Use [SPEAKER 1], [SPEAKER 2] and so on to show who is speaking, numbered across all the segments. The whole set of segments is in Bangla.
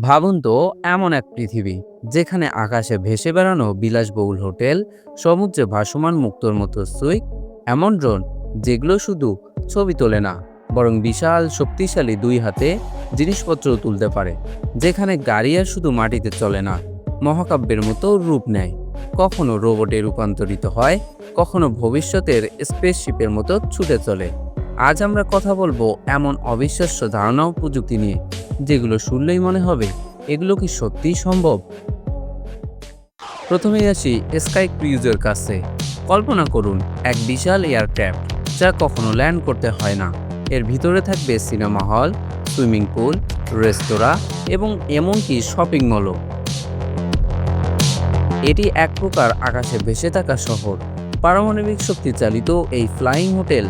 [SPEAKER 1] ভাবুন তো, এমন এক পৃথিবী যেখানে আকাশে ভেসে বেড়ানো বিলাসবহুল হোটেল, সমুদ্রে ভাসমান মুক্তোর মতো সুইট, এমন ড্রোন যেগুলো শুধু ছবি তোলে না, বরং বিশাল শক্তিশালী দুই হাতে জিনিসপত্র তুলতে পারে। যেখানে গাড়ি আর শুধু মাটিতে চলে না, মহাকাব্যের মতো রূপ নেয়। কখনো রোবটে রূপান্তরিত হয়, কখনো ভবিষ্যতের স্পেসশিপের মতো ছুটে চলে। আজ আমরা কথা বলবো এমন অবিশ্বাস্য ধারণা ও প্রযুক্তি নিয়ে, যেগুলো শুনলেই মনে হবে এগুলো কি সত্যিই সম্ভব। প্রথমেই আসি স্কাই ক্রুজের কাছে। কল্পনা করুন এক বিশাল এয়ারক্রাফট যা কখনো ল্যান্ড করতে হয় না। এর ভিতরে থাকবে সিনেমা হল, সুইমিং পুল, রেস্তোরাঁ এবং এমনকি শপিং মলও। এটি এক প্রকার আকাশে ভেসে থাকা শহর। পারমাণবিক শক্তি চালিত এই ফ্লাইং হোটেল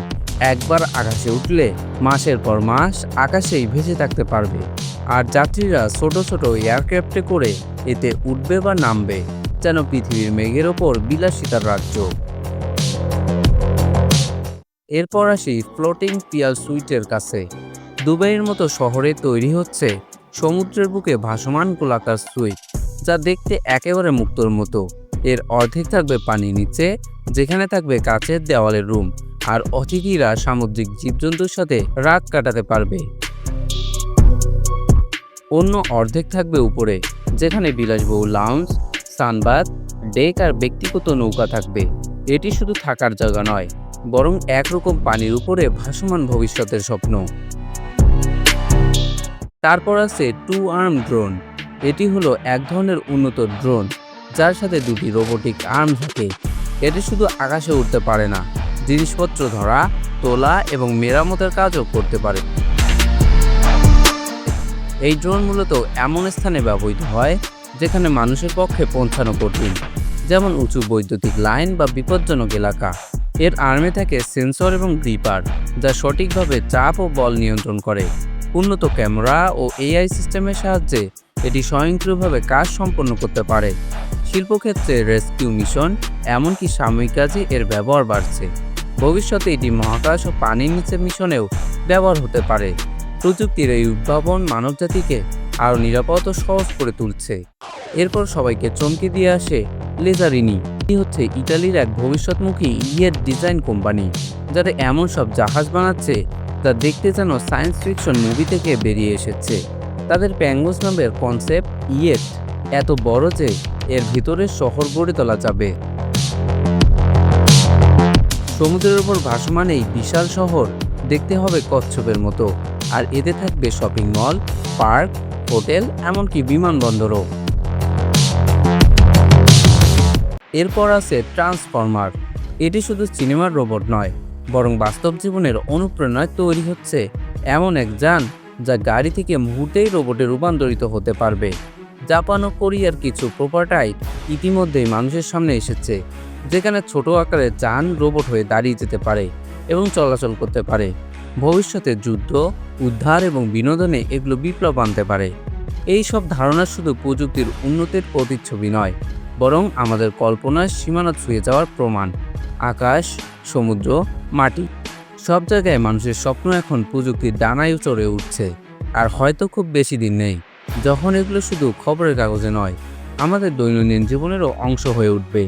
[SPEAKER 1] একবার আকাশে উঠলে মাসের পর মাস আকাশেই ভেসে থাকতে পারবে। আর যাত্রীরা ছোট ছোট এয়ারক্রাফটে করে এতে উঠবে বা নামবে, যেন পৃথিবীর মেঘের ওপর বিলাসিতার রাজ্য। এরপর আসি ফ্লোটিং পিয়াল সুইটের কাছে। দুবাইয়ের মতো শহরে তৈরি হচ্ছে সমুদ্রের বুকে ভাসমান গোলাকার সুইট, যা দেখতে একেবারে মুক্তোর মতো। এর অর্ধেক থাকবে পানির নিচে, যেখানে থাকবে কাচের দেওয়ালের রুম, আর অতিথিরা সামুদ্রিক জীবজন্তুর সাথে রাত কাটাতে পারবে। অন্য অর্ধেক থাকবে উপরে, যেখানে বিলাসবহুল লাউঞ্জ, সানবাথ, ডেক আর ব্যক্তিগত নৌকা থাকবে। এটি শুধু থাকার জায়গা নয়, বরং একরকম পানির উপরে ভাসমান ভবিষ্যতের স্বপ্ন। তারপর আছে টু আর্ম ড্রোন। এটি হলো এক ধরনের উন্নত ড্রোন যার সাথে দুটি রোবোটিক আর্ম থাকে। এটি শুধু আকাশে উঠতে পারে না, জিনিসপত্র ধরা, তোলা এবং মেরামতের কাজও করতে পারে। এই ড্রোন মূলত এমন স্থানে ব্যবহৃত হয় যেখানে মানুষের পক্ষে পৌঁছানো কঠিন, যেমন উঁচু বৈদ্যুতিক লাইন বা বিপজ্জনক এলাকা। এর আর্মে থাকে সেন্সর এবং গ্রিপার, যা সঠিকভাবে চাপ ও বল নিয়ন্ত্রণ করে। উন্নত ক্যামেরা ও এআই সিস্টেমের সাহায্যে এটি স্বয়ংক্রিয়ভাবে কাজ সম্পন্ন করতে পারে। শিল্পক্ষেত্রে রেস্কিউ মিশন, এমনকি সাময়িক কাজে এর ব্যবহার বাড়ছে। ভবিষ্যতে এটি মহাকাশ ও পানির নিচে মিশনেও ব্যবহার হতে পারে। প্রযুক্তির এই উদ্ভাবন মানবজাতিকে আরও নিরাপদ ও সহজ করে তুলছে। এরপর সবাইকে চমকে দিয়ে আসে লেজারিনি। এটি হচ্ছে ইতালির এক ভবিষ্যৎমুখী ইয়েট ডিজাইন কোম্পানি, যারা এমন সব জাহাজ বানাচ্ছে যা দেখতে যেন সায়েন্স ফিকশন মুভি থেকে বেরিয়ে এসেছে। তাদের প্যাঙ্গোস নামের কনসেপ্ট ইয়েট এত বড় যে এর ভিতরে শহর গড়ে তোলা যাবে। সমুদ্রের উপর ভাসমান এই বিশাল শহর দেখতে হবে কচ্ছপের মতো, আর এতে থাকবে শপিং মল, পার্ক, হোটেল, এমনকি বিমানবন্দরও। এরপর আছে ট্রান্সফর্মার। এটি শুধু সিনেমার রোবট নয়, বরং বাস্তব জীবনের অনুপ্রেরণায় তৈরি হচ্ছে এমন এক যান যা গাড়ি থেকে মুহূর্তেই রোবটে রূপান্তরিত হতে পারবে। জাপান ও কোরিয়ার কিছু প্রোটোটাইপ ইতিমধ্যেই মানুষের সামনে এসেছে, যেখানে ছোট আকারের যান রোবট হয়ে দাঁড়িয়ে যেতে পারে এবং চলাচল করতে পারে। ভবিষ্যতে যুদ্ধ, উদ্ধার এবং বিনোদনে এগুলো বিপ্লব আনতে পারে। এই সব ধারণা শুধু প্রযুক্তির উন্নতির প্রতিচ্ছবি নয়, বরং আমাদের কল্পনার সীমানা ছুঁয়ে যাওয়ার প্রমাণ। আকাশ, সমুদ্র, মাটি, সব জায়গায় মানুষের স্বপ্ন এখন প্রযুক্তির ডানায় চড়ে উঠছে। আর হয়তো খুব বেশি দিন নেই যখন এগুলো শুধু খবরের কাগজে নয়, আমাদের দৈনন্দিন জীবনেরও অংশ হয়ে উঠবে।